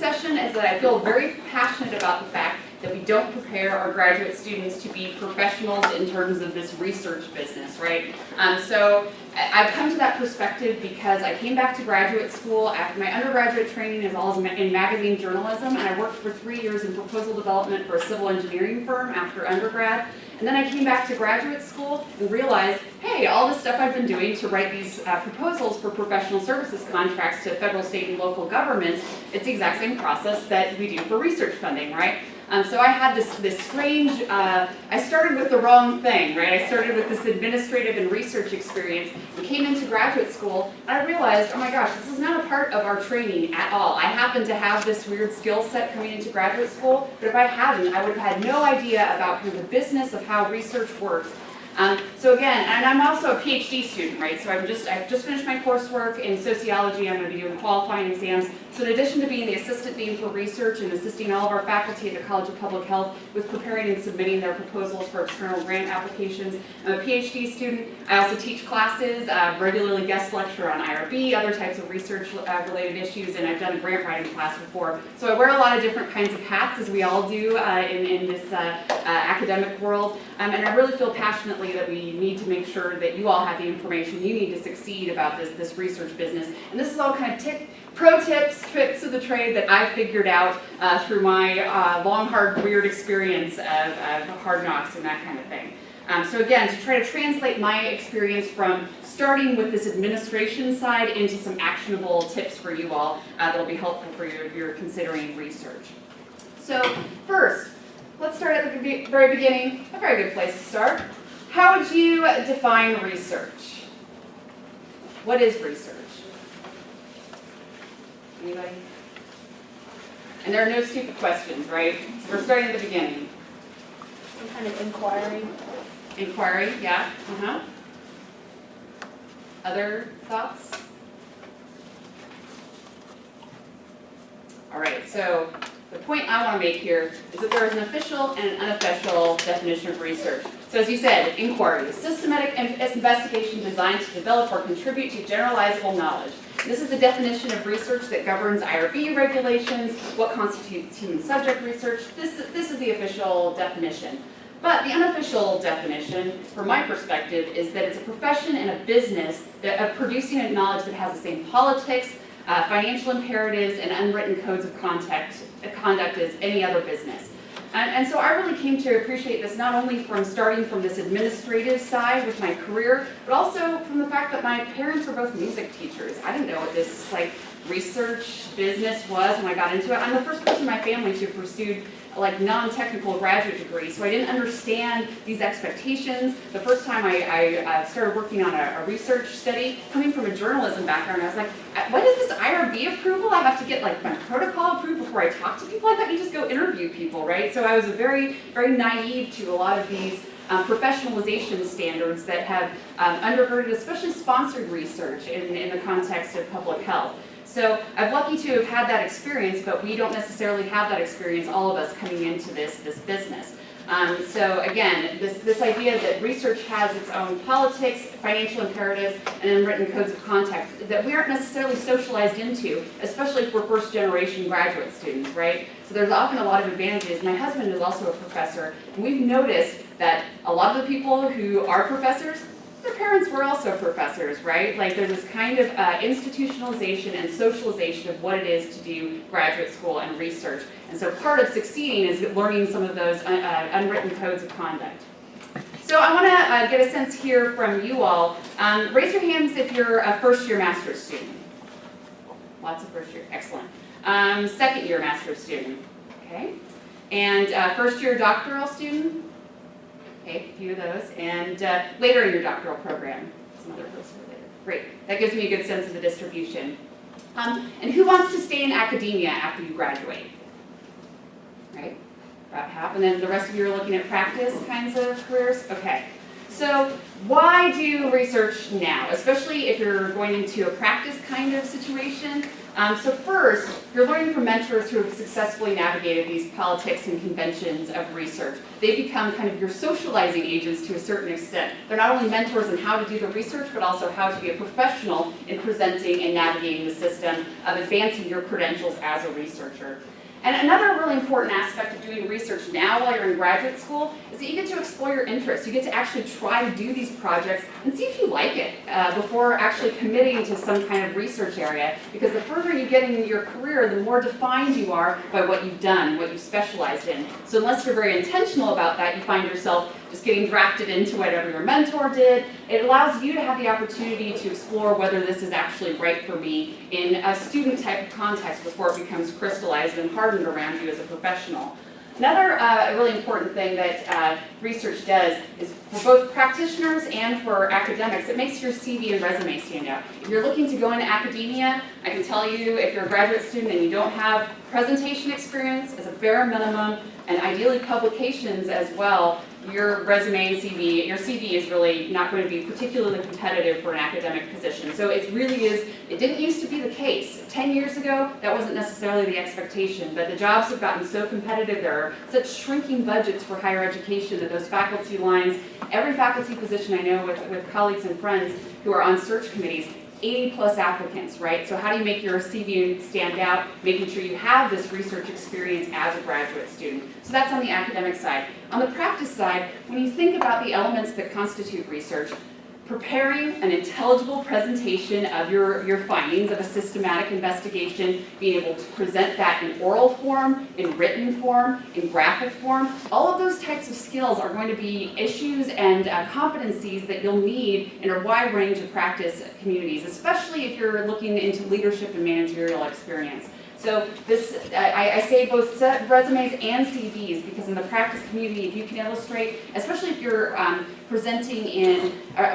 session is that I feel very passionate about the fact that we don't prepare our graduate students to be professionals in terms of this research business, right? So I've come to that perspective because I came back to graduate school after my undergraduate training as well as in magazine journalism, and I worked for 3 years in proposal development for a civil engineering firm after undergrad. And then I came back to graduate school and realized, hey, all this stuff I've been doing to write these proposals for professional services contracts to federal, state, and local governments, it's the exact same process that we do for research funding, right? So I had this strange, I started with the wrong thing, right? I started with this administrative and research experience and came into graduate school, and I realized, oh my gosh, this is not a part of our training at all. I happen to have this weird skill set coming into graduate school, but if I hadn't, I would have had no idea about kind of the business of how research works. So again, and I'm also a PhD student, right? So I've just finished my coursework in sociology. I'm going to be doing qualifying exams. So in addition to being the assistant dean for research and assisting all of our faculty at the College of Public Health with preparing and submitting their proposals for external grant applications, I'm a PhD student. I also teach classes, regularly guest lecture on IRB, other types of research related issues, and I've done a grant writing class before. So I wear a lot of different kinds of hats, as we all do in this academic world, and I really feel passionately that we need to make sure that you all have the information you need to succeed about this research business. And this is all kind of pro tips, tricks of the trade that I figured out through my long, hard, weird experience of hard knocks and that kind of thing. So again, to try to translate my experience from starting with this administration side into some actionable tips for you all that'll be helpful for you if you're considering research. So first, let's start at the very beginning, a very good place to start. How would you define research? What is research? Anybody? And there are no stupid questions, right? So we're starting at the beginning. Some kind of inquiry. Inquiry, yeah. Other thoughts? All right, so the point I want to make here is that there is an official and an unofficial definition of research. So as you said, inquiry, systematic investigation designed to develop or contribute to generalizable knowledge. This is the definition of research that governs IRB regulations, what constitutes human subject research. This is the official definition. But the unofficial definition, from my perspective, is that it's a profession and a business of producing a knowledge that has the same politics, financial imperatives, and unwritten codes of conduct as any other business. And so I really came to appreciate this not only from starting from this administrative side with my career, but also from the fact that my parents were both music teachers. I didn't know what this research business was when I got into it. I'm the first person in my family to have pursued non-technical graduate degree, so I didn't understand these expectations. The first time I started working on a research study, coming from a journalism background, I was like, what is this IRB approval? I have to get my protocol approved before I talk to people? I thought you just go interview people, right? So I was very, very naive to a lot of these professionalization standards that have undergirded especially sponsored research in the context of public health. So I'm lucky to have had that experience, but we don't necessarily have that experience, all of us, coming into this business. So again, this idea that research has its own politics, financial imperatives, and unwritten codes of conduct that we aren't necessarily socialized into, especially for first-generation graduate students, right? So there's often a lot of advantages. My husband is also a professor, and we've noticed that a lot of the people who are professors, their parents were also professors, right? There's this kind of institutionalization and socialization of what it is to do graduate school and research. And so part of succeeding is learning some of those unwritten codes of conduct. So I want to get a sense here from you all. Raise your hands if you're a first-year master's student. Lots of first-year, excellent. Second-year master's student, okay? And first-year doctoral student? Okay, a few of those, and later in your doctoral program, some other folks who are later. Great, that gives me a good sense of the distribution. And who wants to stay in academia after you graduate? Right, about half, and then the rest of you are looking at practice kinds of careers? Okay, so why do research now, especially if you're going into a practice kind of situation? So first, you're learning from mentors who have successfully navigated these politics and conventions of research. They become kind of your socializing agents to a certain extent. They're not only mentors in how to do the research, but also how to be a professional in presenting and navigating the system of advancing your credentials as a researcher. And another really important aspect of doing research now while you're in graduate school is that you get to explore your interests. You get to actually try to do these projects and see if you like it before actually committing to some kind of research area. Because the further you get in your career, the more defined you are by what you've done, what you've specialized in. So unless you're very intentional about that, you find yourself just getting drafted into whatever your mentor did. It allows you to have the opportunity to explore whether this is actually right for me in a student type of context before it becomes crystallized and hardened around you as a professional. Another really important thing that research does is for both practitioners and for academics, it makes your CV and resume stand out. If you're looking to go into academia, I can tell you if you're a graduate student and you don't have presentation experience as a bare minimum, and ideally publications as well, your resume and CV, your CV is really not going to be particularly competitive for an academic position. So it really is, it didn't used to be the case. 10 years ago, that wasn't necessarily the expectation, but the jobs have gotten so competitive, there are such shrinking budgets for higher education that those faculty lines, every faculty position I know with colleagues and friends who are on search committees, 80 plus applicants, right? So how do you make your CV stand out, making sure you have this research experience as a graduate student? So that's on the academic side. On the practice side, when you think about the elements that constitute research, preparing an intelligible presentation of your findings of a systematic investigation, being able to present that in oral form, in written form, in graphic form, all of those types of skills are going to be issues and competencies that you'll need in a wide range of practice communities, especially if you're looking into leadership and managerial experience. So this, I say both resumes and CVs because in the practice community, if you can illustrate, especially if you're presenting in,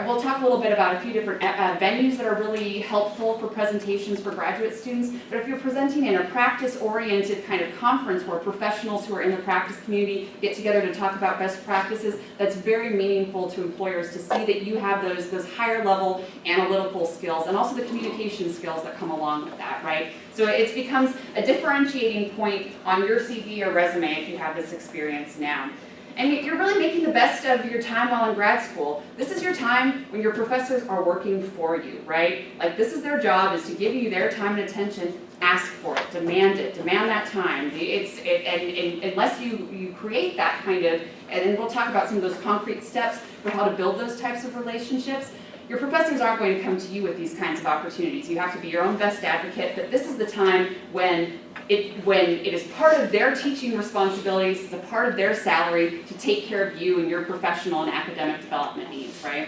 we'll talk a little bit about a few different venues that are really helpful for presentations for graduate students, but if you're presenting in a practice-oriented kind of conference where professionals who are in the practice community get together to talk about best practices, that's very meaningful to employers to see that you have those higher level analytical skills and also the communication skills that come along with that, right? So it becomes a differentiating point on your CV or resume if you have this experience now. And you're really making the best of your time while in grad school. This is your time when your professors are working for you, right? Like this is their job, is to give you their time and attention. Ask for it, demand that time. Unless you create that kind of, and then we'll talk about some of those concrete steps for how to build those types of relationships. Your professors aren't going to come to you with these kinds of opportunities. You have to be your own best advocate, but this is the time when it is part of their teaching responsibilities, it's a part of their salary to take care of you and your professional and academic development needs, right?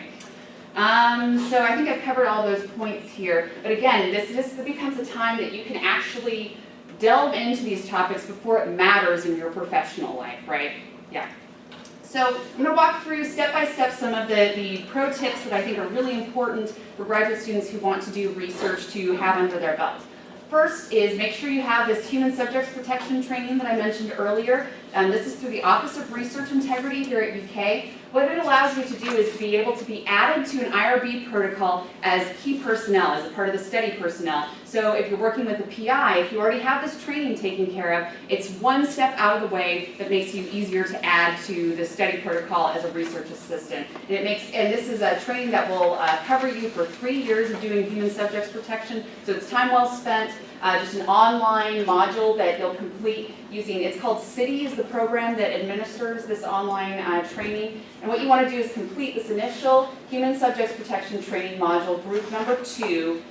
So I think I've covered all those points here, but again, this becomes a time that you can actually delve into these topics before it matters in your professional life, right? Yeah. So I'm going to walk through step by step some of the pro tips that I think are really important for graduate students who want to do research to have under their belt. First is make sure you have this human subjects protection training that I mentioned earlier. This is through the Office of Research Integrity here at UK. What it allows you to do is be able to be added to an IRB protocol as key personnel, as a part of the study personnel. So if you're working with a PI, if you already have this training taken care of, it's one step out of the way that makes you easier to add to the study protocol as a research assistant. And this is a training that will cover you for 3 years of doing human subjects protection, so it's time well spent. Just an online module that you'll complete using, it's called Citi is the program that administers this online training. And what you want to do is complete this initial human subjects protection training module, group number 2,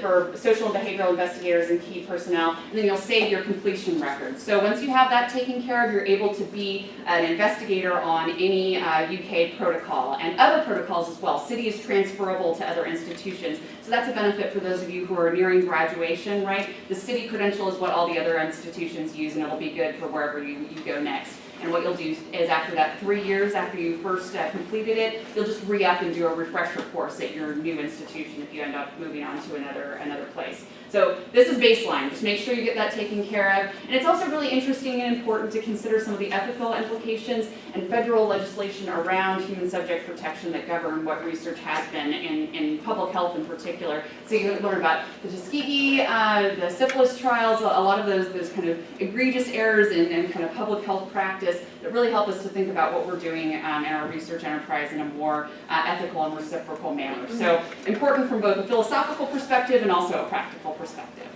for social and behavioral investigators and key personnel, and then you'll save your completion record. So once you have that taken care of, you're able to be an investigator on any UK protocol and other protocols as well. Citi is transferable to other institutions. So that's a benefit for those of you who are nearing graduation, right? The Citi credential is what all the other institutions use, and it'll be good for wherever you go next. And what you'll do is after that 3 years, after you first completed it, you'll just re-up and do a refresher course at your new institution if you end up moving on to another place. So this is baseline. Just make sure you get that taken care of. And it's also really interesting and important to consider some of the ethical implications and federal legislation around human subject protection that govern what research has been in public health in particular. So you learn about the Tuskegee, the syphilis trials, a lot of those kind of egregious errors in kind of public health practice that really help us to think about what we're doing in our research enterprise in a more ethical and reciprocal manner. So important from both a philosophical perspective and also a practical perspective.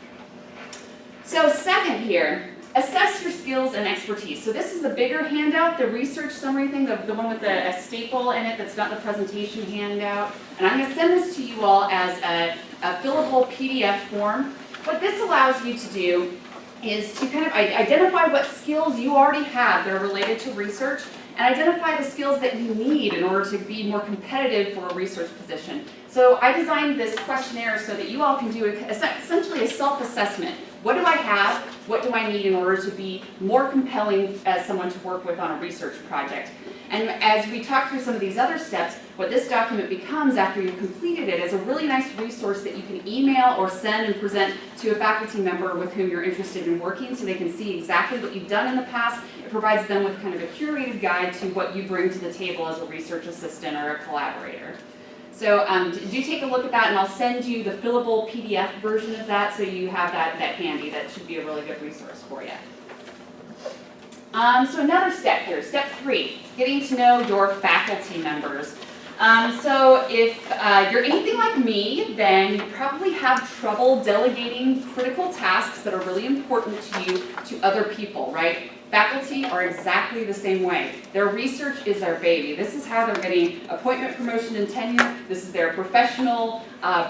So second here, assess your skills and expertise. So this is the bigger handout, the research summary thing, the one with a staple in it that's not the presentation handout. And I'm going to send this to you all as a fillable PDF form. What this allows you to do is to kind of identify what skills you already have that are related to research and identify the skills that you need in order to be more competitive for a research position. So I designed this questionnaire so that you all can do essentially a self-assessment. What do I have? What do I need in order to be more compelling as someone to work with on a research project? And as we talk through some of these other steps, what this document becomes after you've completed it is a really nice resource that you can email or send and present to a faculty member with whom you're interested in working so they can see exactly what you've done in the past. It provides them with kind of a curated guide to what you bring to the table as a research assistant or a collaborator. So do take a look at that, and I'll send you the fillable PDF version of that so you have that handy. That should be a really good resource for you. So another step here, step 3, getting to know your faculty members. So if you're anything like me, then you probably have trouble delegating critical tasks that are really important to you to other people, right? Faculty are exactly the same way. Their research is their baby. This is how they're getting appointment, promotion, and tenure. This is their professional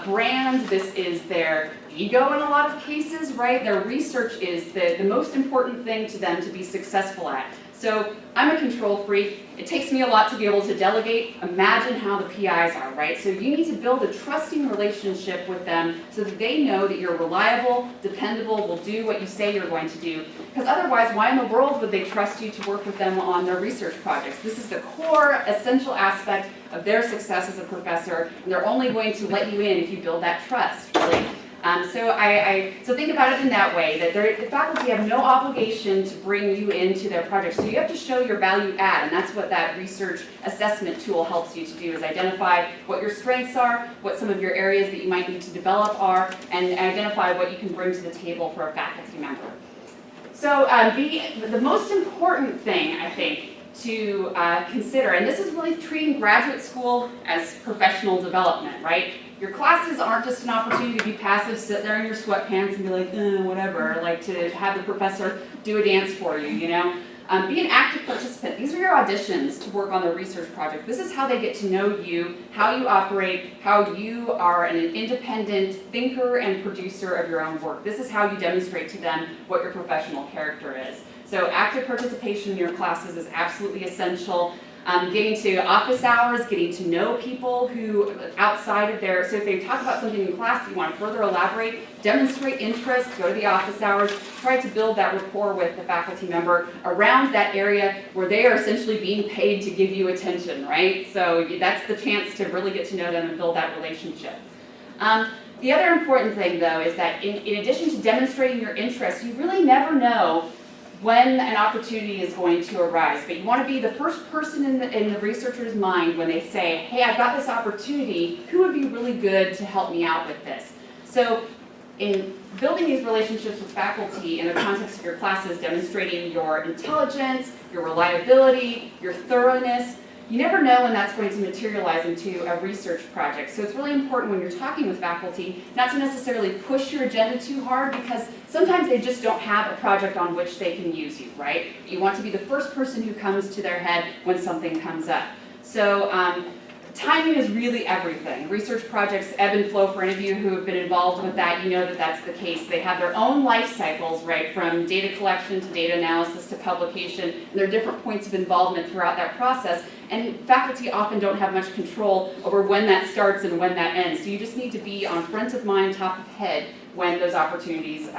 brand. This is their ego in a lot of cases, right? Their research is the most important thing to them to be successful at. So I'm a control freak. It takes me a lot to be able to delegate. Imagine how the PIs are, right? So you need to build a trusting relationship with them so that they know that you're reliable, dependable, will do what you say you're going to do. Because otherwise, why in the world would they trust you to work with them on their research projects? This is the core, essential aspect of their success as a professor, and they're only going to let you in if you build that trust, really. So think about it in that way, that the faculty have no obligation to bring you into their project. So you have to show your value add, and that's what that research assessment tool helps you to do, is identify what your strengths are, what some of your areas that you might need to develop are, and identify what you can bring to the table for a faculty member. So the most important thing, I think, to consider, and this is really treating graduate school as professional development, right? Your classes aren't just an opportunity to be passive, sit there in your sweatpants and be like, whatever, like to have the professor do a dance for you, you know? Be an active participant. These are your auditions to work on the research project. This is how they get to know you, how you operate, how you are an independent thinker and producer of your own work. This is how you demonstrate to them what your professional character is. So active participation in your classes is absolutely essential. Getting to office hours, getting to know people who outside of their, so if they talk about something in class that you want to further elaborate, demonstrate interest, go to the office hours, try to build that rapport with the faculty member around that area where they are essentially being paid to give you attention, right? So that's the chance to really get to know them and build that relationship. The other important thing, though, is that in addition to demonstrating your interest, you really never know when an opportunity is going to arise, but you want to be the first person in the researcher's mind when they say, hey, I've got this opportunity, who would be really good to help me out with this? So in building these relationships with faculty in the context of your classes, demonstrating your intelligence, your reliability, your thoroughness, you never know when that's going to materialize into a research project. So it's really important when you're talking with faculty not to necessarily push your agenda too hard, because sometimes they just don't have a project on which they can use you, right? You want to be the first person who comes to their head when something comes up. So timing is really everything. Research projects ebb and flow. For any of you who have been involved with that, you know that that's the case. They have their own life cycles, right, from data collection to data analysis to publication, and there are different points of involvement throughout that process. And faculty often don't have much control over when that starts and when that ends. So you just need to be on front of mind, top of head when those opportunities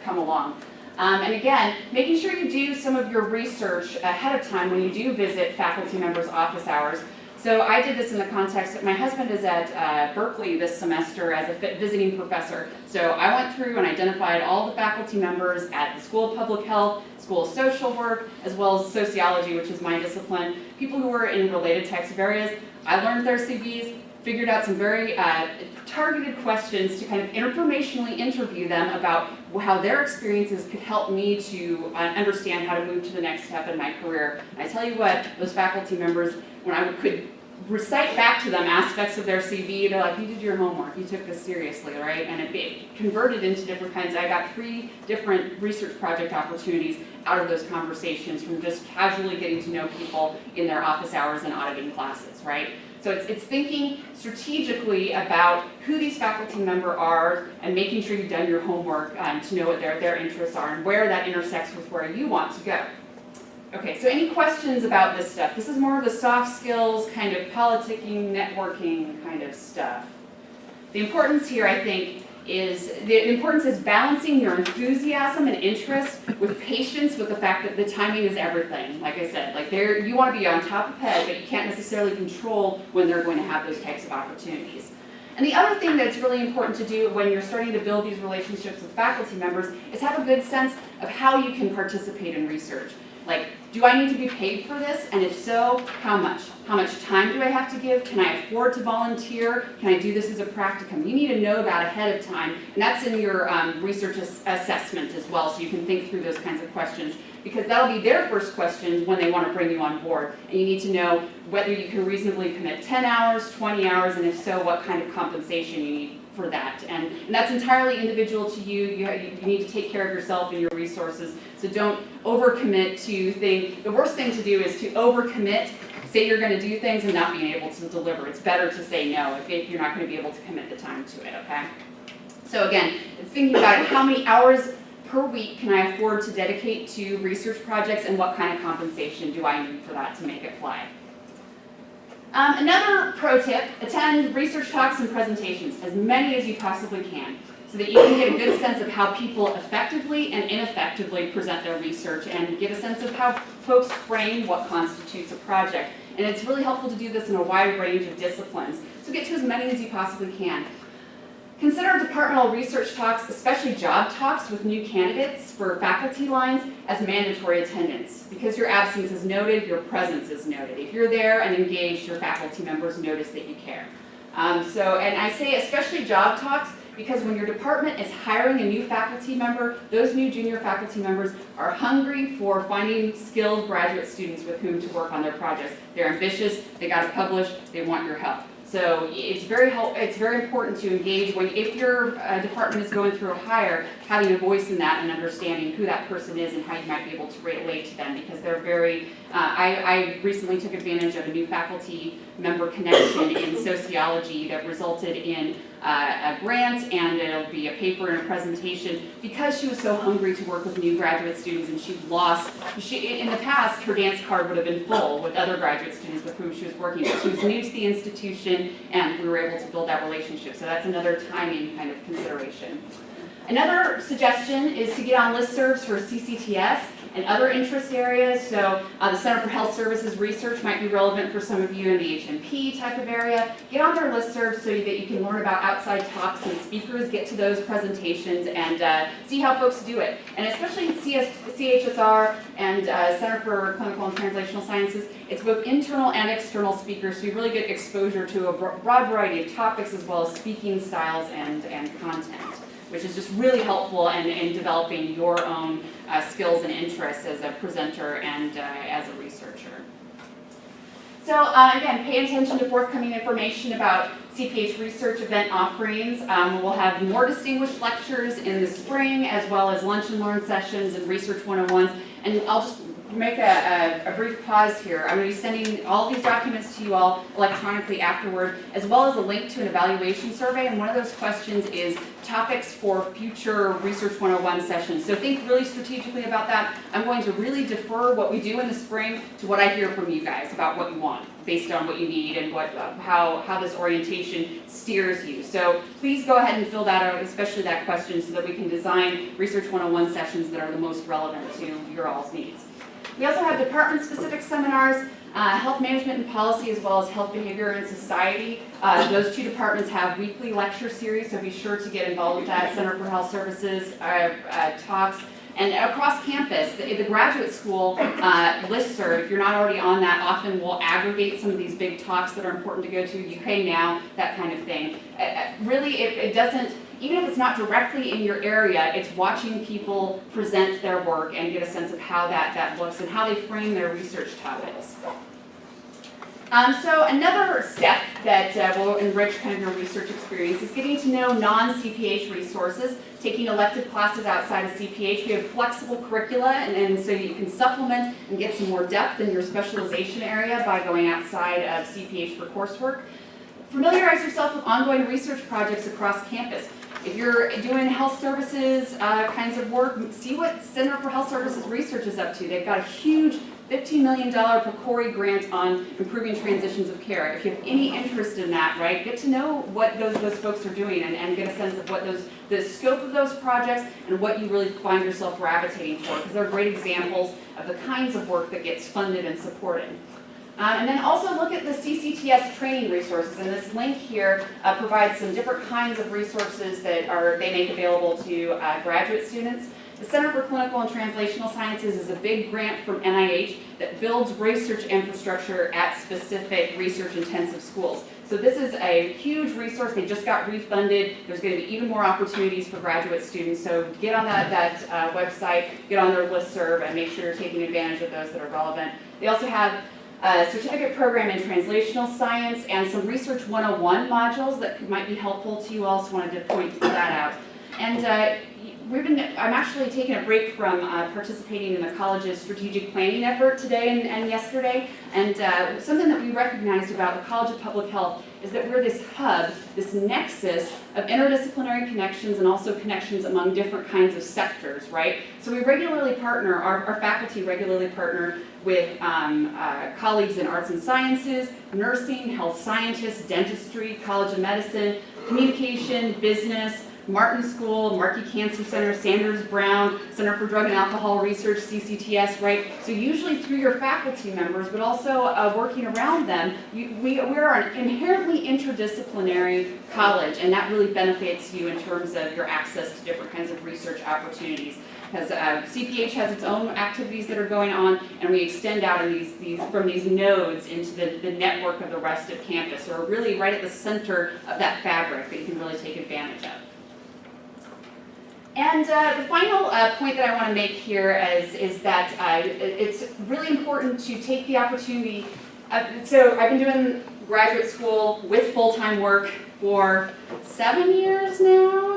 come along. And again, making sure you do some of your research ahead of time when you do visit faculty members' office hours. So I did this in the context that my husband is at Berkeley this semester as a visiting professor. So I went through and identified all the faculty members at the School of Public Health, School of Social Work, as well as sociology, which is my discipline, people who were in related types of areas. I learned their CVs, figured out some very targeted questions to kind of informationally interview them about how their experiences could help me to understand how to move to the next step in my career. And I tell you what, those faculty members, when I could recite back to them aspects of their CV, they're like, you did your homework, you took this seriously, right? And it converted into different kinds. I got 3 different research project opportunities out of those conversations from just casually getting to know people in their office hours and auditing classes, right? So it's thinking strategically about who these faculty members are and making sure you've done your homework to know what their interests are and where that intersects with where you want to go. Okay, so any questions about this stuff? This is more of the soft skills, kind of politicking, networking kind of stuff. The importance here, I think, is balancing your enthusiasm and interest with patience with the fact that the timing is everything. Like I said, like you want to be on top of head, but you can't necessarily control when they're going to have those types of opportunities. And the other thing that's really important to do when you're starting to build these relationships with faculty members is have a good sense of how you can participate in research. Like, do I need to be paid for this? And if so, how much? How much time do I have to give? Can I afford to volunteer? Can I do this as a practicum? You need to know that ahead of time, and that's in your research assessment as well, so you can think through those kinds of questions, because that'll be their first question when they want to bring you on board. And you need to know whether you can reasonably commit 10 hours, 20 hours, and if so, what kind of compensation you need for that. And that's entirely individual to you. You need to take care of yourself and your resources. So don't overcommit to things. The worst thing to do is to overcommit, say you're going to do things and not being able to deliver. It's better to say no if you're not going to be able to commit the time to it, okay? So again, it's thinking about how many hours per week can I afford to dedicate to research projects and what kind of compensation do I need for that to make it fly. Another pro tip, attend research talks and presentations, as many as you possibly can, so that you can get a good sense of how people effectively and ineffectively present their research and get a sense of how folks frame what constitutes a project. And it's really helpful to do this in a wide range of disciplines, so get to as many as you possibly can. Consider departmental research talks, especially job talks with new candidates for faculty lines, as mandatory attendance. Because your absence is noted, your presence is noted. If you're there and engaged, your faculty members notice that you care. And I say especially job talks, because when your department is hiring a new faculty member, those new junior faculty members are hungry for finding skilled graduate students with whom to work on their projects. They're ambitious, they got to publish, they want your help. So it's very important to engage if your department is going through a hire, having a voice in that and understanding who that person is and how you might be able to relate to them, because they're very, I recently took advantage of a new faculty member connection in sociology that resulted in a grant, and it'll be a paper and a presentation, because she was so hungry to work with new graduate students, and in the past, her dance card would have been full with other graduate students with whom she was working, but she was new to the institution, and we were able to build that relationship. So that's another timing kind of consideration. Another suggestion is to get on listservs for CCTS and other interest areas. So the Center for Health Services Research might be relevant for some of you in the HMP type of area. Get on their listservs so that you can learn about outside talks and speakers, get to those presentations, and see how folks do it. And especially in CHSR and Center for Clinical and Translational Sciences, it's both internal and external speakers, so you really get exposure to a broad variety of topics as well as speaking styles and content, which is just really helpful in developing your own skills and interests as a presenter and as a researcher. So again, pay attention to forthcoming information about CPH research event offerings. We'll have more distinguished lectures in the spring, as well as lunch and learn sessions and research 101s. And I'll just make a brief pause here. I'm going to be sending all these documents to you all electronically afterward, as well as a link to an evaluation survey. And one of those questions is topics for future Research 101 sessions. So think really strategically about that. I'm going to really defer what we do in the spring to what I hear from you guys about what you want, based on what you need and what how this orientation steers you. So please go ahead and fill that out, especially that question, so that we can design Research 101 sessions that are the most relevant to your all's needs. We also have department-specific seminars, health management and policy, as well as health behavior and society. Those two departments have weekly lecture series, so be sure to get involved with that. Center for Health Services talks. And across campus, the graduate school listserv, if you're not already on that, often will aggregate some of these big talks that are important to go to, UK Now, that kind of thing. Really, it doesn't, even if it's not directly in your area, it's watching people present their work and get a sense of how that looks and how they frame their research topics. So another step that will enrich kind of your research experience is getting to know non-CPH resources, taking elective classes outside of CPH. We have flexible curricula, and so you can supplement and get some more depth in your specialization area by going outside of CPH for coursework. Familiarize yourself with ongoing research projects across campus. If you're doing health services kinds of work, see what Center for Health Services Research is up to. They've got a huge $15 million PCORI grant on improving transitions of care. If you have any interest in that, right, get to know what those folks are doing and get a sense of what the scope of those projects and what you really find yourself gravitating toward, because they're great examples of the kinds of work that gets funded and supported. And then also look at the CCTS training resources, and this link here provides some different kinds of resources that they make available to graduate students. The Center for Clinical and Translational Sciences is a big grant from NIH that builds research infrastructure at specific research-intensive schools. So this is a huge resource. They just got refunded. There's going to be even more opportunities for graduate students. So get on that website, get on their listserv, and make sure you're taking advantage of those that are relevant. They also have a certificate program in translational science and some Research 101 modules that might be helpful to you all, so wanted to point that out. And I'm actually taking a break from participating in the college's strategic planning effort today and yesterday, and something that we recognized about the College of Public Health is that we're this hub, this nexus of interdisciplinary connections and also connections among different kinds of sectors, right? So we regularly partner, our faculty regularly partner with colleagues in arts and sciences, nursing, health scientists, dentistry, College of Medicine, communication, business, Martin School, Markey Cancer Center, Sanders Brown, Center for Drug and Alcohol Research, CCTS, right? So usually through your faculty members, but also working around them, we're an inherently interdisciplinary college, and that really benefits you in terms of your access to different kinds of research opportunities. Because CPH has its own activities that are going on, and we extend out in from these nodes into the network of the rest of campus. So we're really right at the center of that fabric that you can really take advantage of. And the final point that I want to make here is that it's really important to take the opportunity. So I've been doing graduate school with full-time work for 7 years now.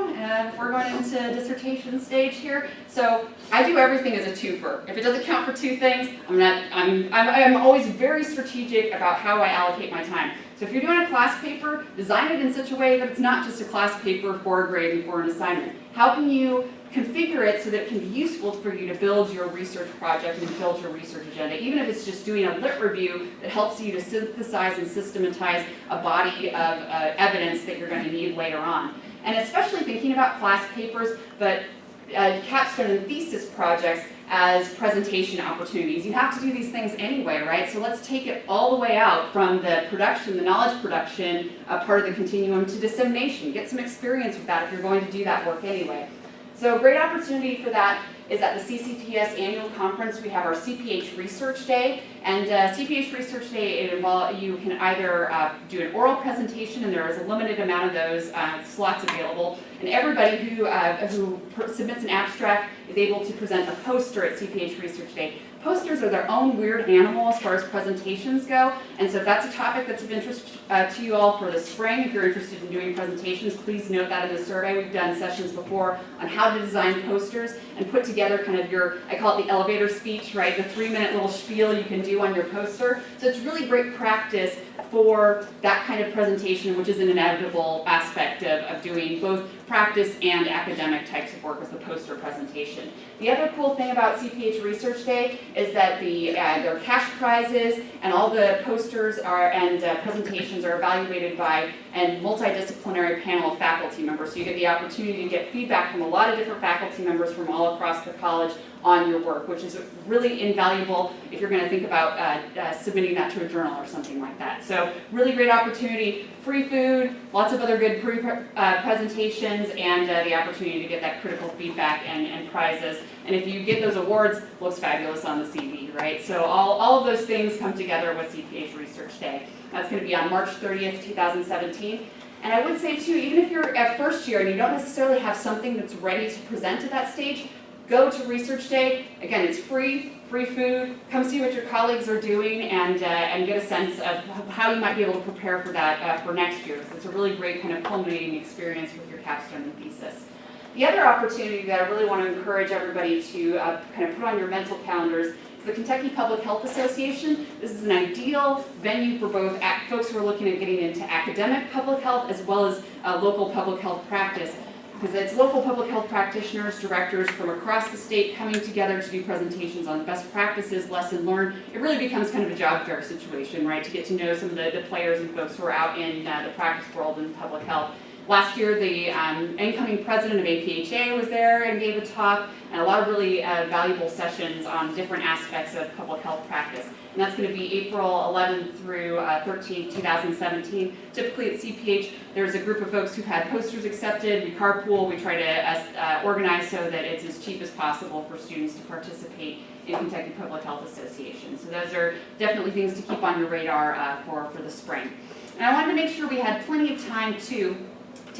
We're going into dissertation stage here. So I do everything as a twofer. If it doesn't count for two things, I'm always very strategic about how I allocate my time. So if you're doing a class paper, design it in such a way that it's not just a class paper for a grade and for an assignment. How can you configure it so that it can be useful for you to build your research project and build your research agenda, even if it's just doing a lit review that helps you to synthesize and systematize a body of evidence that you're going to need later on. And especially thinking about class papers, but capstone and thesis projects as presentation opportunities. You have to do these things anyway, right? So let's take it all the way out from the production, the knowledge production part of the continuum to dissemination. Get some experience with that if you're going to do that work anyway. So a great opportunity for that is at the CCTS annual conference. We have our CPH Research Day, and CPH Research Day, you can either do an oral presentation, and there is a limited amount of those slots available, And everybody who submits an abstract is able to present a poster at CPH Research Day. Posters are their own weird animal as far as presentations go, and so if that's a topic that's of interest to you all for the spring, if you're interested in doing presentations, please note that in the survey. We've done sessions before on how to design posters and put together kind of your, I call it the elevator speech, right? The 3-minute little spiel you can do on your poster. So it's really great practice for that kind of presentation, which is an inevitable aspect of doing both practice and academic types of work as the poster presentation. The other cool thing about CPH Research Day is that there are cash prizes, and all the posters and presentations are evaluated by a multidisciplinary panel of faculty members. So you get the opportunity to get feedback from a lot of different faculty members from all across the college on your work, which is really invaluable if you're going to think about submitting that to a journal or something like that. So really great opportunity, free food, lots of other good presentations, and the opportunity to get that critical feedback and prizes. And if you get those awards, it looks fabulous on the CV, right? So all of those things come together with CPH Research Day. That's going to be on March 30th, 2017. And I would say too, even if you're at first year and you don't necessarily have something that's ready to present at that stage, go to Research Day. Again, it's free food. Come see what your colleagues are doing and get a sense of how you might be able to prepare for that for next year. So it's a really great kind of culminating experience with your capstone and thesis. The other opportunity that I really want to encourage everybody to kind of put on your mental calendars is the Kentucky Public Health Association. This is an ideal venue for both folks who are looking at getting into academic public health as well as local public health practice. Because it's local public health practitioners, directors from across the state coming together to do presentations on best practices, lesson learned. It really becomes kind of a job fair situation, right, to get to know some of the players and folks who are out in the practice world in public health. Last year, the incoming president of APHA was there and gave a talk, and a lot of really valuable sessions on different aspects of public health practice. And that's going to be April 11th through 13th, 2017. Typically at CPH, there's a group of folks who've had posters accepted. We carpool. We try to organize so that it's as cheap as possible for students to participate in Kentucky Public Health Association. So those are definitely things to keep on your radar for the spring. And I wanted to make sure we had plenty of time to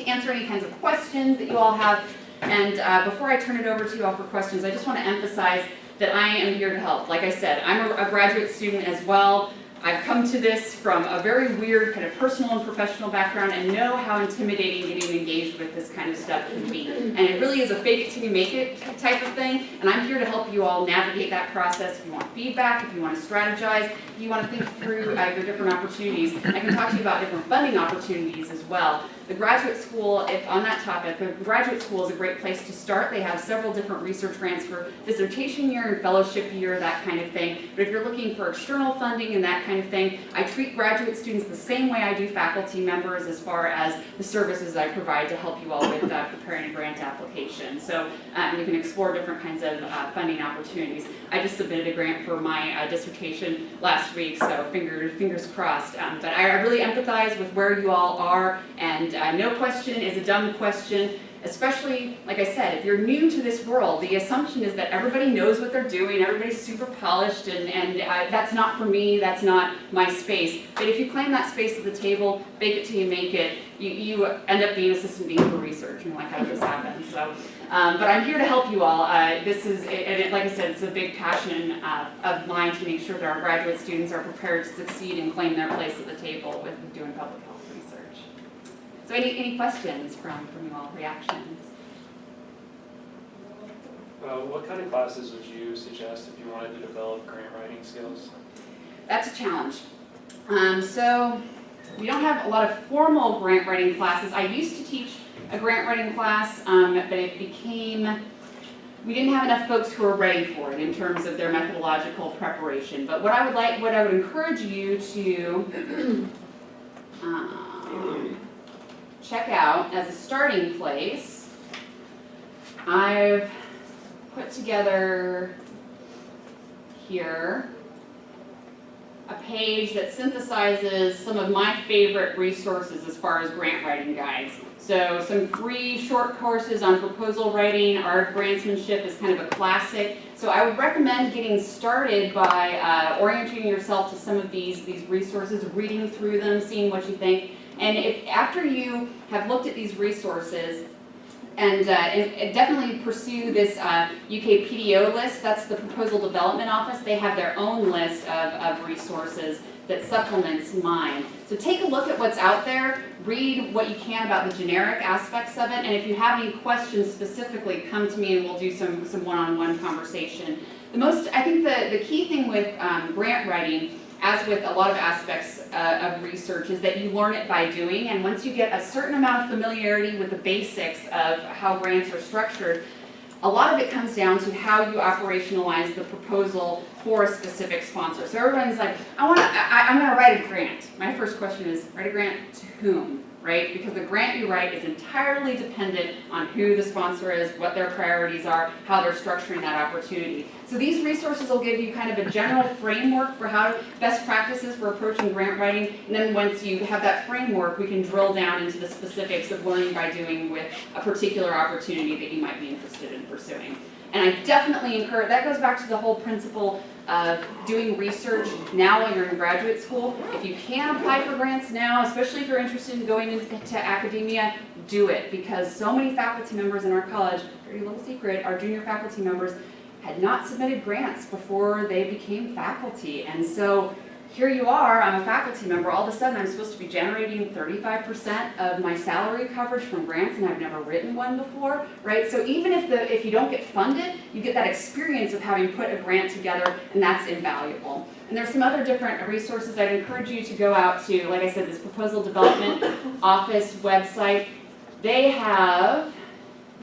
answer any kinds of questions that you all have. And before I turn it over to you all for questions, I just want to emphasize that I am here to help. Like I said, I'm a graduate student as well. I've come to this from a very weird kind of personal and professional background and know how intimidating getting engaged with this kind of stuff can be. And it really is a fake it till you make it type of thing. And I'm here to help you all navigate that process. If you want feedback, if you want to strategize, if you want to think through your different opportunities. I can talk to you about different funding opportunities as well. The graduate school, on that topic, the graduate school is a great place to start. They have several different research grants for dissertation year and fellowship year, that kind of thing. But if you're looking for external funding and that kind of thing, I treat graduate students the same way I do faculty members as far as the services I provide to help you all with preparing a grant application. So you can explore different kinds of funding opportunities. I just submitted a grant for my dissertation last week, so fingers crossed. But I really empathize with where you all are, and no question is a dumb question, especially, like I said, if you're new to this world, the assumption is that everybody knows what they're doing, everybody's super polished, and that's not for me, that's not my space. But if you claim that space at the table, bake it till you make it, you end up being assistant dean for research, and you're like, how did this happen? So, but I'm here to help you all. This is, like I said, it's a big passion of mine to make sure that our graduate students are prepared to succeed and claim their place at the table with doing public health research. So any questions from you all, reactions? What kind of classes would you suggest if you wanted to develop grant writing skills? That's a challenge. So we don't have a lot of formal grant writing classes. I used to teach a grant writing class, but it became, we didn't have enough folks who were ready for it in terms of their methodological preparation. But what I would encourage you to check out as a starting place, I've put together here a page that synthesizes some of my favorite resources as far as grant writing guides. So some free short courses on proposal writing, art grantsmanship is kind of a classic. So I would recommend getting started by orienting yourself to some of these resources, reading through them, seeing what you think. And if after you have looked at these resources, And definitely pursue this UK PDO list. That's the Proposal Development Office. They have their own list of resources that supplements mine. So take a look at what's out there, read what you can about the generic aspects of it, and if you have any questions specifically, come to me and we'll do some one-on-one conversation. I think the key thing with grant writing, as with a lot of aspects of research, is that you learn it by doing, and once you get a certain amount of familiarity with the basics of how grants are structured, a lot of it comes down to how you operationalize the proposal for a specific sponsor. So everybody's like, I'm gonna write a grant. My first question is, write a grant to whom, right? Because the grant you write is entirely dependent on who the sponsor is, what their priorities are, how they're structuring that opportunity. So these resources will give you kind of a general framework for how best practices for approaching grant writing, and then once you have that framework, we can drill down into the specifics of learning by doing with a particular opportunity that you might be interested in pursuing. And I definitely encourage, that goes back to the whole principle of doing research now while you're in graduate school. If you can apply for grants now, especially if you're interested in going into academia, do it, because so many faculty members in our college, dirty little secret, our junior faculty members had not submitted grants before they became faculty. And so here you are, I'm a faculty member, all of a sudden I'm supposed to be generating 35% of my salary coverage from grants, and I've never written one before, right? So even if you don't get funded, you get that experience of having put a grant together, and that's invaluable. And there's some other different resources I'd encourage you to go out to, like I said, this Proposal Development Office website. They have,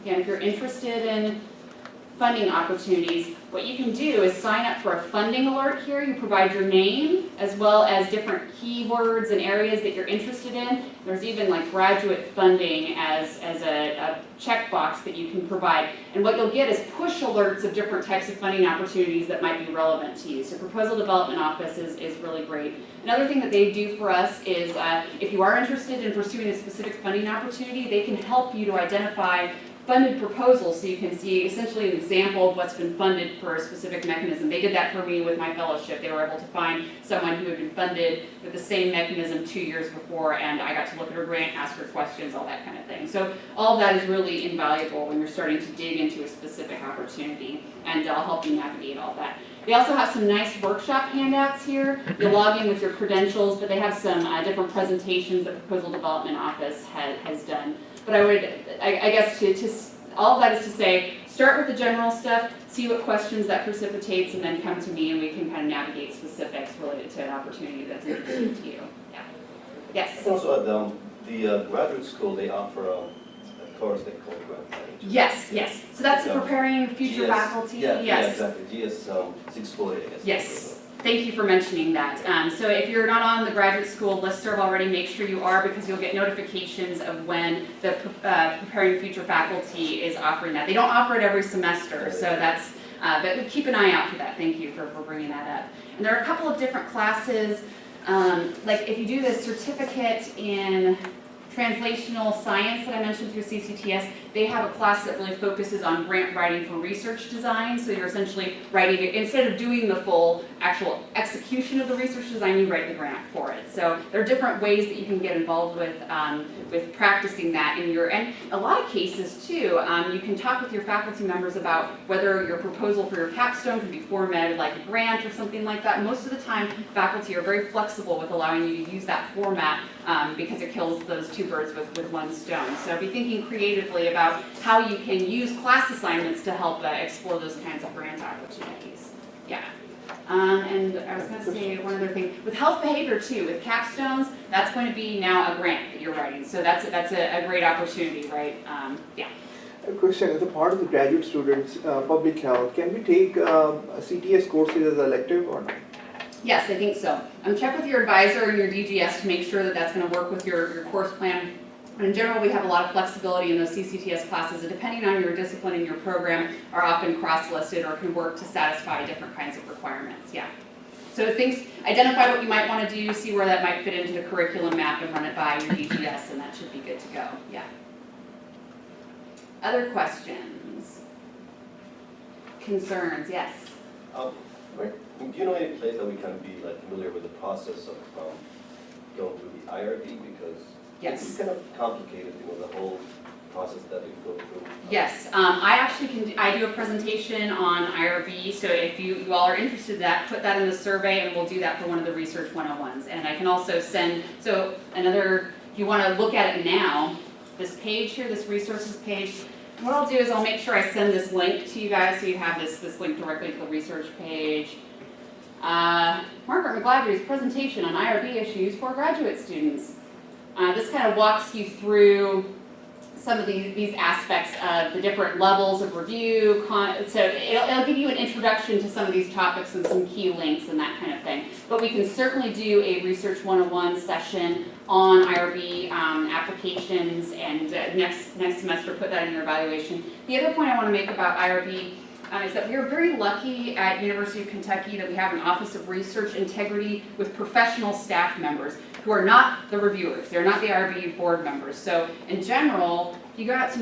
again, if you're interested in funding opportunities, what you can do is sign up for a funding alert here. You provide your name as well as different keywords and areas that you're interested in. There's even like graduate funding as a checkbox that you can provide. And what you'll get is push alerts of different types of funding opportunities that might be relevant to you. So Proposal Development Office is really great. Another thing that they do for us is if you are interested in pursuing a specific funding opportunity, they can help you to identify funded proposals so you can see essentially an example of what's been funded for a specific mechanism. They did that for me with my fellowship. They were able to find someone who had been funded with the same mechanism 2 years before, and I got to look at her grant, ask her questions, all that kind of thing. So all of that is really invaluable when you're starting to dig into a specific opportunity, and I'll help you navigate all that. They also have some nice workshop handouts here. You log in with your credentials, but they have some different presentations that the Proposal Development Office has done. But I guess all of that is to say, start with the general stuff, see what questions that precipitates, and then come to me and we can kind of navigate specifics related to an opportunity that's interesting to you. Yeah. Yes? Also at the graduate school, they offer a course they call grant management. Yes. So that's preparing future faculty? Yeah, Yes. exactly. GS 640, I guess. Yes. Thank you for mentioning that. So if you're not on the graduate school listserv already, make sure you are, because you'll get notifications of when the Preparing Future Faculty is offering that. They don't offer it every semester, so that's, but keep an eye out for that. Thank you for bringing that up. And there are a couple of different classes, like if you do the certificate in translational science that I mentioned through CCTS, they have a class that really focuses on grant writing for research design. So you're essentially writing it, instead of doing the full actual execution of the research design, you write the grant for it. So there are different ways that you can get involved with practicing that in your, and a lot of cases too, you can talk with your faculty members about whether your proposal for your capstone can be formatted like a grant or something like that. Most of the time, faculty are very flexible with allowing you to use that format because it kills those two birds with one stone. So be thinking creatively about how you can use class assignments to help explore those kinds of grant opportunities. Yeah. And I was going to say one other thing. With health behavior too, with capstones, that's going to be now a grant that you're writing. So that's a great opportunity, right? Yeah. A question, as a part of the graduate students, public health, can we take CTS courses as elective or not? Yes, I think so. Check with your advisor and your DGS to make sure that that's going to work with your course plan. In general, we have a lot of flexibility in those CCTS classes, and depending on your discipline and your program, are often cross-listed or can work to satisfy different kinds of requirements. Yeah. So identify what you might want to do, see where that might fit into the curriculum map, and run it by your DGS, and that should be good to go. Yeah. Other questions? Concerns? Yes. Do you know any place that we can be familiar with the process of going through the IRB, because Yes. it's kind of complicated, the whole process that we go through? Yes, I actually I do a presentation on IRB, so if you all are interested in that, put that in the survey and we'll do that for one of the Research 101s. And I can also send, so another, if you want to look at it now, this page here, this resources page, what I'll do is I'll make sure I send this link to you guys so you have this link directly to the research page. Margaret McGladrey's presentation on IRB issues for graduate students. This kind of walks you through some of these aspects of the different levels of review, so it'll give you an introduction to some of these topics and some key links and that kind of thing. But we can certainly do a Research 101 session on IRB applications, and next semester put that in your evaluation. The other point I want to make about IRB is that we are very lucky at University of Kentucky that we have an Office of Research Integrity with professional staff members who are not the reviewers. They're not the IRB board members. So in general, if you go out to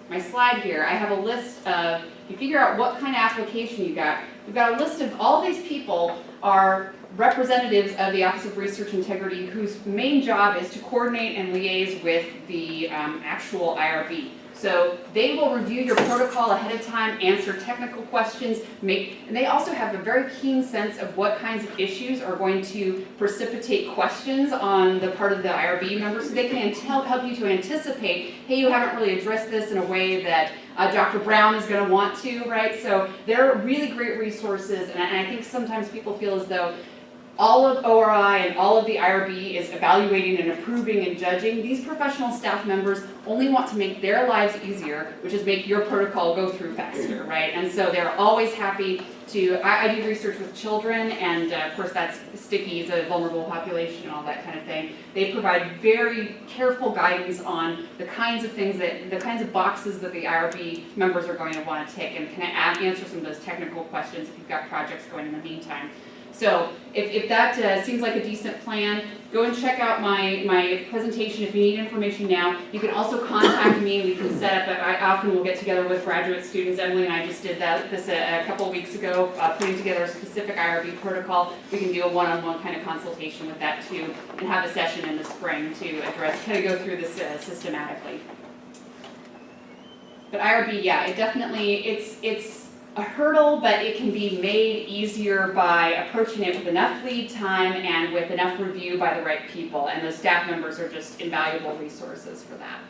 my slide here, I have a list of, you figure out what kind of application you got. We've got a list of all these people are representatives of the Office of Research Integrity whose main job is to coordinate and liaise with the actual IRB. So they will review your protocol ahead of time, answer technical questions, and they also have a very keen sense of what kinds of issues are going to precipitate questions on the part of the IRB members, so they can help you to anticipate, hey, you haven't really addressed this in a way that Dr. Brown is going to want to, right? So they're really great resources, and I think sometimes people feel as though all of ORI and all of the IRB is evaluating and approving and judging. These professional staff members only want to make their lives easier, which is make your protocol go through faster, right? And so they're always happy to, I do research with children, and of course that's sticky, it's a vulnerable population and all that kind of thing. They provide very careful guidance on the kinds of things the kinds of boxes that the IRB members are going to want to tick, and can answer some of those technical questions if you've got projects going in the meantime. So if that seems like a decent plan, go and check out my presentation if you need information now. You can also contact me and we can set up, I often will get together with graduate students. Emily and I just did this a couple of weeks ago, putting together a specific IRB protocol. We can do a one-on-one kind of consultation with that too, and have a session in the spring to address, kind of go through this systematically. But IRB, yeah, it definitely, it's a hurdle, but it can be made easier by approaching it with enough lead time and with enough review by the right people, and those staff members are just invaluable resources for that.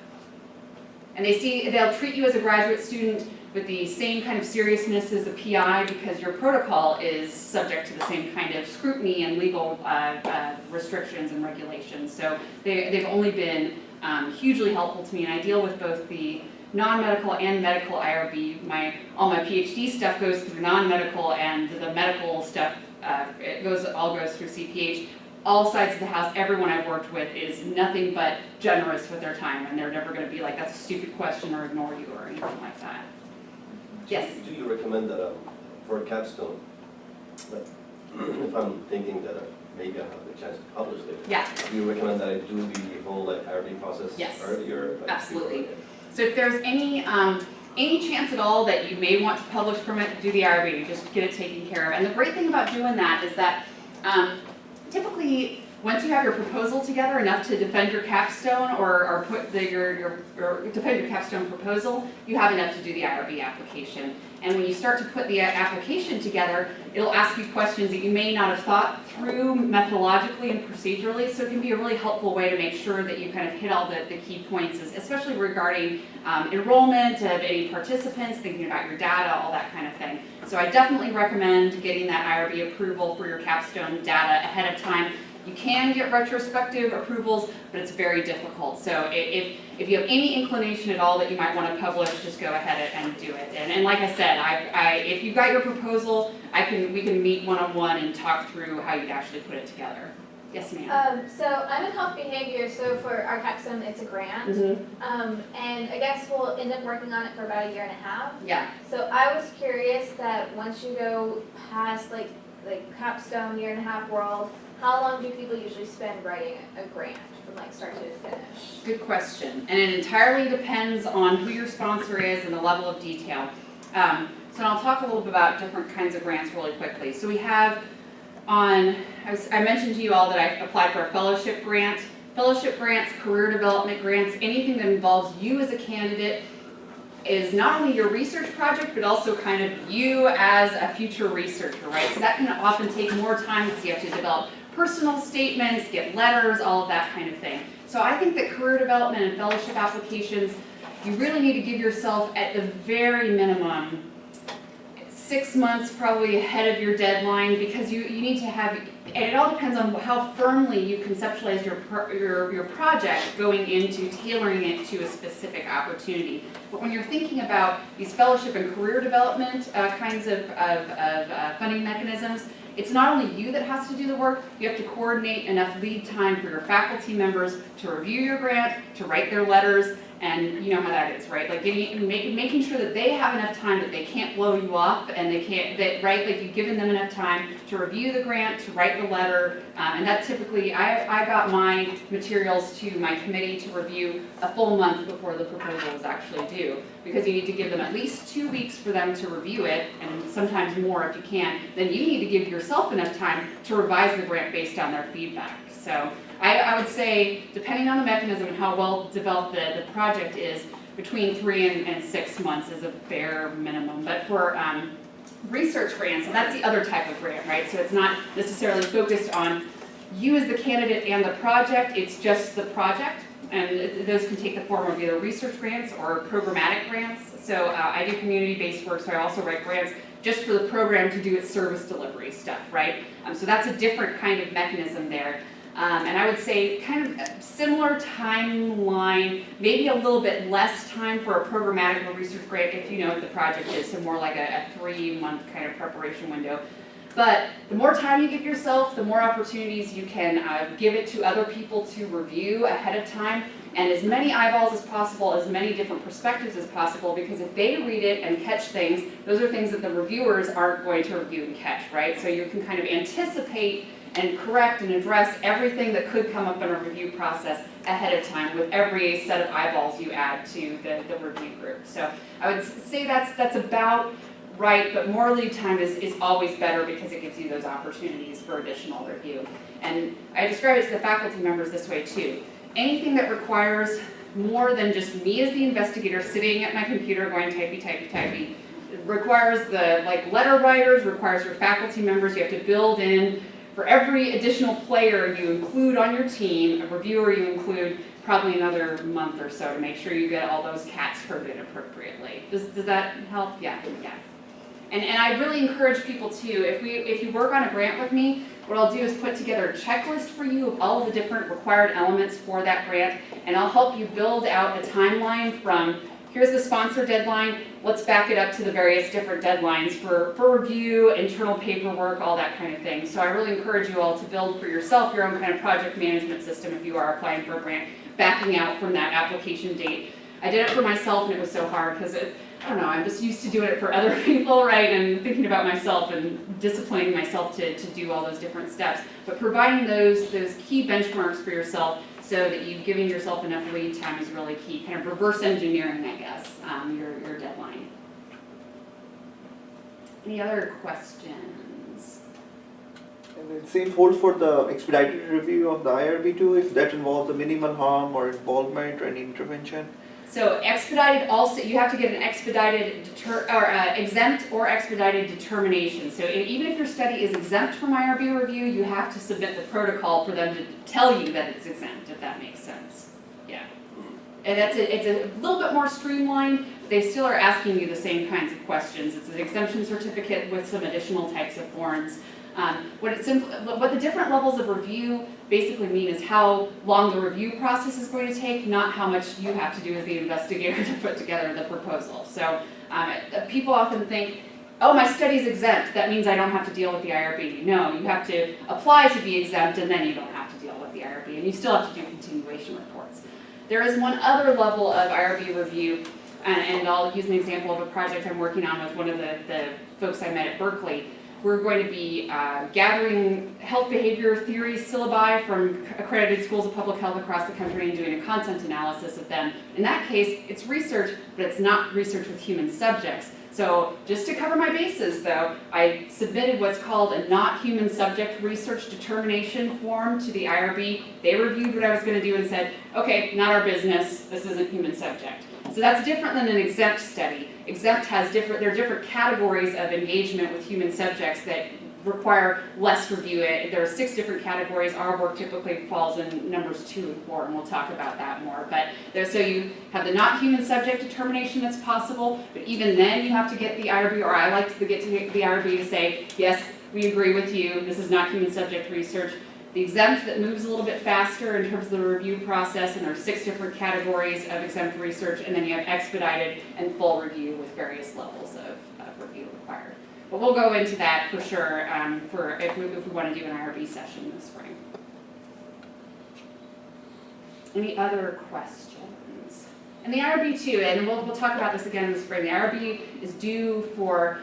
And they'll treat you as a graduate student with the same kind of seriousness as a PI, because your protocol is subject to the same kind of scrutiny and legal restrictions and regulations. So they've only been hugely helpful to me, and I deal with both the non-medical and medical IRB. All my PhD stuff goes through non-medical, and the medical stuff all goes through CPH. All sides of the house, everyone I've worked with is nothing but generous with their time, and they're never going to be like, that's a stupid question, or ignore you, or anything like that. Yes? Do you recommend that for a capstone, that if I'm thinking that maybe I have the chance to publish later, Yeah. do you recommend that I do the whole IRB process Yes. earlier? Absolutely. So if there's any chance at all that you may want to publish from it, do the IRB, just get it taken care of. And the great thing about doing that is that typically, once you have your proposal together enough to defend your capstone or defend your capstone proposal, you have enough to do the IRB application. And when you start to put the application together, it'll ask you questions that you may not have thought through methodologically and procedurally, so it can be a really helpful way to make sure that you kind of hit all the key points, especially regarding enrollment of any participants, thinking about your data, all that kind of thing. So I definitely recommend getting that IRB approval for your capstone data ahead of time. You can get retrospective approvals, but it's very difficult. So if you have any inclination at all that you might want to publish, just go ahead and do it. And like I said, if you've got your proposal, we can meet one-on-one and talk through how you'd actually put it together. Yes, ma'am. So I'm in health behavior, so for our capstone, it's a grant. Mm-hmm. And I guess we'll end up working on it for about 1.5 years. Yeah. So I was curious that once you go past like capstone 1.5 year world, how long do people usually spend writing a grant from like start to finish? Good question. And it entirely depends on who your sponsor is and the level of detail. So I'll talk a little bit about different kinds of grants really quickly. So we have I mentioned to you all that I applied for a fellowship grant. Fellowship grants, career development grants, anything that involves you as a candidate is not only your research project, but also kind of you as a future researcher, right? So that can often take more time because you have to develop personal statements, get letters, all of that kind of thing. So I think that career development and fellowship applications, you really need to give yourself at the very minimum 6 months probably ahead of your deadline, because you need to have, and it all depends on how firmly you conceptualize your project going into tailoring it to a specific opportunity. But when you're thinking about these fellowship and career development kinds of funding mechanisms, it's not only you that has to do the work, you have to coordinate enough lead time for your faculty members to review your grant, to write their letters, and you know how that is, right? Like making sure that they have enough time that they can't blow you off, and they can't, right? Like you've given them enough time to review the grant, to write the letter, and that typically, I got my materials to my committee to review a full month before the proposal was actually due, because you need to give them at least 2 weeks for them to review it, and sometimes more if you can. Then you need to give yourself enough time to revise the grant based on their feedback. So I would say, depending on the mechanism and how well developed the project is, between 3 and 6 months is a bare minimum. But for research grants, and that's the other type of grant, right? So it's not necessarily focused on you as the candidate and the project, it's just the project. And those can take the form of either research grants or programmatic grants. So I do community-based work, so I also write grants just for the program to do its service delivery stuff, right? So that's a different kind of mechanism there. And I would say kind of similar timeline, maybe a little bit less time for a programmatic or research grant if you know what the project is, so more like a 3-month kind of preparation window. But the more time you give yourself, the more opportunities you can give it to other people to review ahead of time, and as many eyeballs as possible, as many different perspectives as possible, because if they read it and catch things, those are things that the reviewers aren't going to review and catch, right? So you can kind of anticipate and correct and address everything that could come up in a review process ahead of time with every set of eyeballs you add to the review group. So I would say that's about right, but more lead time is always better because it gives you those opportunities for additional review. And I describe it to the faculty members this way too. Anything that requires more than just me as the investigator sitting at my computer going typey, requires the letter writers, requires your faculty members. You have to build in, for every additional player you include on your team, a reviewer you include, probably another month or so to make sure you get all those cats herded appropriately. Does that help? Yeah. And I really encourage people too, if you work on a grant with me, what I'll do is put together a checklist for you of all of the different required elements for that grant, and I'll help you build out a timeline from here's the sponsor deadline, let's back it up to the various different deadlines for review, internal paperwork, all that kind of thing. So I really encourage you all to build for yourself your own kind of project management system if you are applying for a grant, backing out from that application date. I did it for myself and it was so hard because I don't know, I'm just used to doing it for other people, right, and thinking about myself and disciplining myself to do all those different steps. But providing those key benchmarks for yourself so that you've given yourself enough lead time is really key, kind of reverse engineering, I guess, your deadline. Any other questions? And the same holds for the expedited review of the IRB too, if that involves a minimal harm or involvement or any intervention? So expedited also, you have to get an expedited exempt or expedited determination. So even if your study is exempt from IRB review, you have to submit the protocol for them to tell you that it's exempt, if that makes sense. Yeah. And it's a little bit more streamlined, but they still are asking you the same kinds of questions. It's an exemption certificate with some additional types of forms. What the different levels of review basically mean is how long the review process is going to take, not how much you have to do as the investigator to put together the proposal. So people often think, oh, my study's exempt, that means I don't have to deal with the IRB. No, you have to apply to be exempt and then you don't have to deal with the IRB, and you still have to do continuation reports. There is one other level of IRB review, and I'll use an example of a project I'm working on with one of the folks I met at Berkeley. We're going to be gathering health behavior theory syllabi from accredited schools of public health across the country and doing a content analysis of them. In that case, it's research, but it's not research with human subjects. So just to cover my bases though, I submitted what's called a not human subject research determination form to the IRB. They reviewed what I was gonna do and said, okay, not our business, this isn't human subject. So that's different than an exempt study. Exempt has there are different categories of engagement with human subjects that require less review. There are 6 different categories. Our work typically falls in numbers 2 and 4, and we'll talk about that more. But so you have the not human subject determination that's possible, but even then you have to get the IRB, or I like to get the IRB to say, yes, we agree with you, this is not human subject research. The exempt that moves a little bit faster in terms of the review process, and there are 6 different categories of exempt research, and then you have expedited and full review with various levels of review required. But we'll go into that for sure if we want to do an IRB session this spring. Any other questions? And the IRB too, and we'll talk about this again in the spring. The IRB is due for,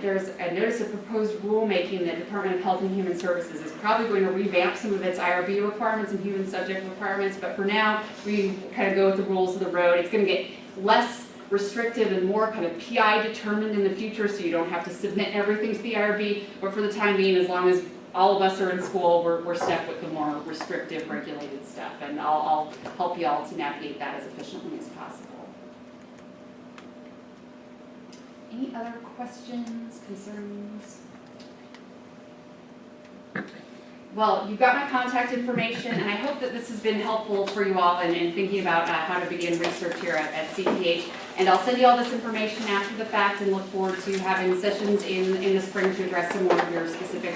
there's a notice of proposed rulemaking that Department of Health and Human Services is probably going to revamp some of its IRB requirements and human subject requirements, but for now, we kind of go with the rules of the road. It's going to get less restrictive and more kind of PI determined in the future, so you don't have to submit everything to the IRB, but for the time being, as long as all of us are in school, we're stuck with the more restrictive regulated stuff, and I'll help you all to navigate that as efficiently as possible. Any other questions, concerns? Well, you've got my contact information, and I hope that this has been helpful for you all in thinking about how to begin research here at CTH. And I'll send you all this information after the fact, and look forward to having sessions in the spring to address some more of your specific